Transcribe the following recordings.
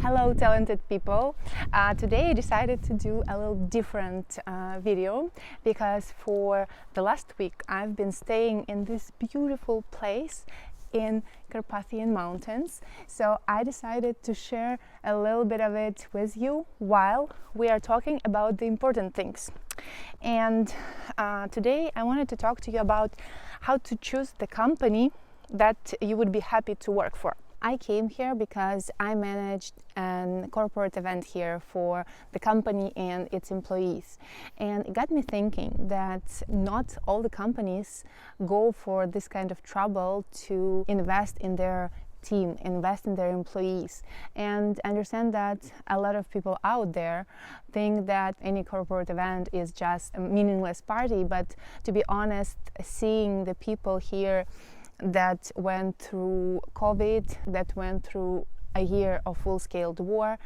Hello, talented people. Today I decided to do a little different video because for the last week I've been staying in this beautiful place in Carpathian Mountains. So I decided to share a little bit of it with you while we are talking about the important things. And today I wanted to talk to you about how to choose the company that you would be happy to work for. I came here because I managed a corporate event here for the company and its employees. And it got me thinking that not all the companies go for this kind of trouble to invest in their team, invest in their employees, and understand that a lot of people out there think that any corporate event is just a meaningless party. But to be honest, seeing the people here that went through COVID, that went through a year of full-scale war,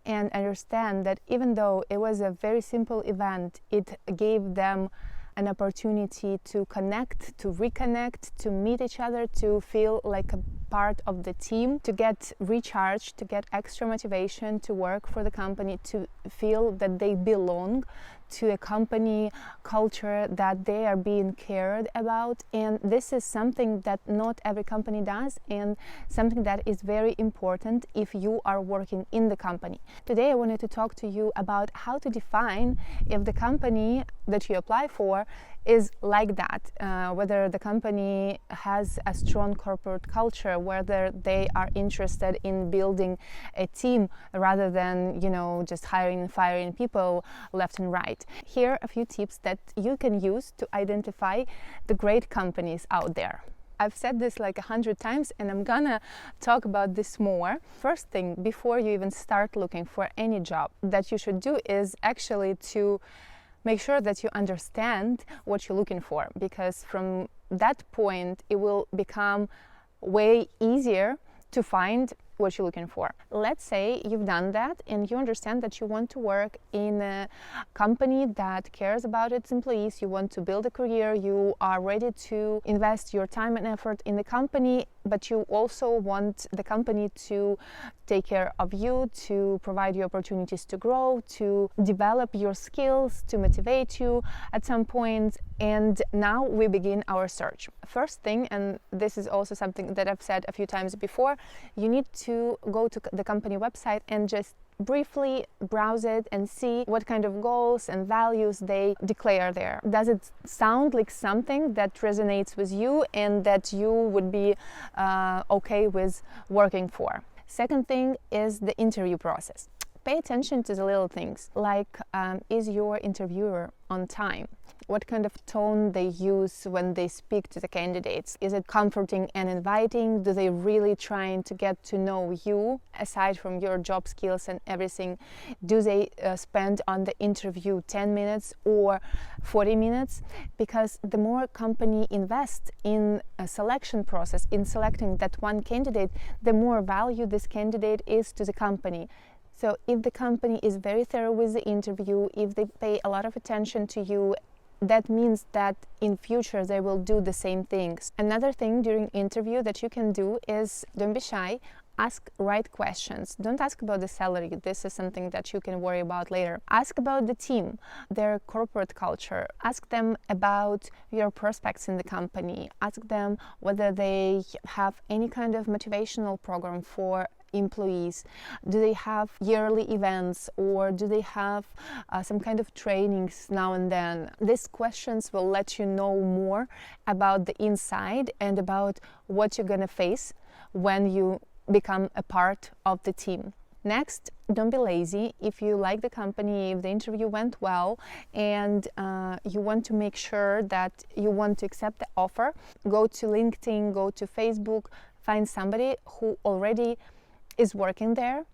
and understand that even though it was a very simple event, it gave them an opportunity to connect, to reconnect, to meet each other, to feel like a part of the team, to get recharged, to get extra motivation to work for the company, to feel that they belong to a company culture, that they are being cared about. And this is something that not every company does, and something that is very important if you are working in the company. Today I wanted to talk to you about how to define if the company that you apply for is like that, whether the company has a strong corporate culture, whether they are interested in building a team rather than, just hiring and firing people left and right. Here are a few tips that you can use to identify the great companies out there. I've said this like 100 times, and I'm gonna talk about this more. First thing, before you even start looking for any job, that you should do is actually to make sure that you understand what you're looking for, because from that point it will become way easier to find what you're looking for. Let's say you've done that and you understand that you want to work in a company that cares about its employees, you want to build a career, you are ready to invest your time and effort in the company, but you also want the company to take care of you, to provide you opportunities to grow, to develop your skills, to motivate you at some point. And now we begin our search. First thing, and this is also something that I've said a few times before, you need to go to the company website and just briefly browse it and see what kind of goals and values they declare there. Does it sound like something that resonates with you and that you would be okay with working for? Second thing is the interview process. Pay attention to the little things, like is your interviewer on time? What kind of tone they use when they speak to the candidates? Is it comforting and inviting? Do they really trying to get to know you aside from your job skills and everything? Do they spend on the interview 10 minutes or 40 minutes? Because the more company invests in a selection process, in selecting that one candidate, the more value this candidate is to the company. So if the company is very thorough with the interview, if they pay a lot of attention to you, that means that in future they will do the same things. Another thing during interview that you can do is don't be shy. Ask right questions. Don't ask about the salary. This is something that you can worry about later. Ask about the team, their corporate culture. Ask them about your prospects in the company. Ask them whether they have any kind of motivational program for employees. Do they have yearly events, or do they have some kind of trainings now and then? These questions will let you know more about the inside and about what you're gonna face when you become a part of the team. Next, don't be lazy. If you like the company, if the interview went well, and you want to make sure that you want to accept the offer, go to LinkedIn, go to Facebook, find somebody who already is working there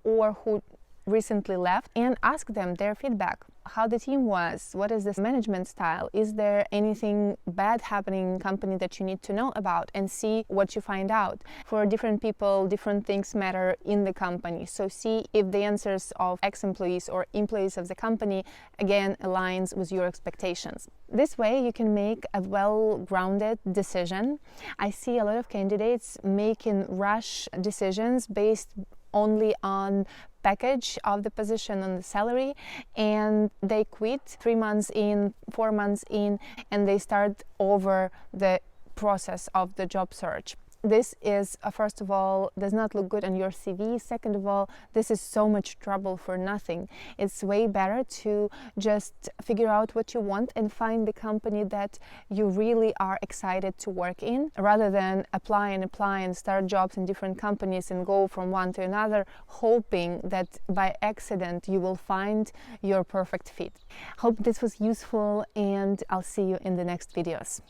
or who recently left, and ask them their feedback. How the team was, what is this management style, is there anything bad happening in company that you need to know about, and see what you find out. For different people, different things matter in the company, so see if the answers of ex-employees or employees of the company again aligns with your expectations. This way you can make a well-grounded decision. I see a lot of candidates making rush decisions based only on package of the position, on the salary, and they quit 3 months in, 4 months in, and they start over the process of the job search. This is, first of all, does not look good on your CV. Second of all, this is so much trouble for nothing. It's way better to just figure out what you want and find the company that you really are excited to work in, rather than apply and start jobs in different companies and go from one to another, hoping that by accident you will find your perfect fit. Hope this was useful, and I'll see you in the next videos.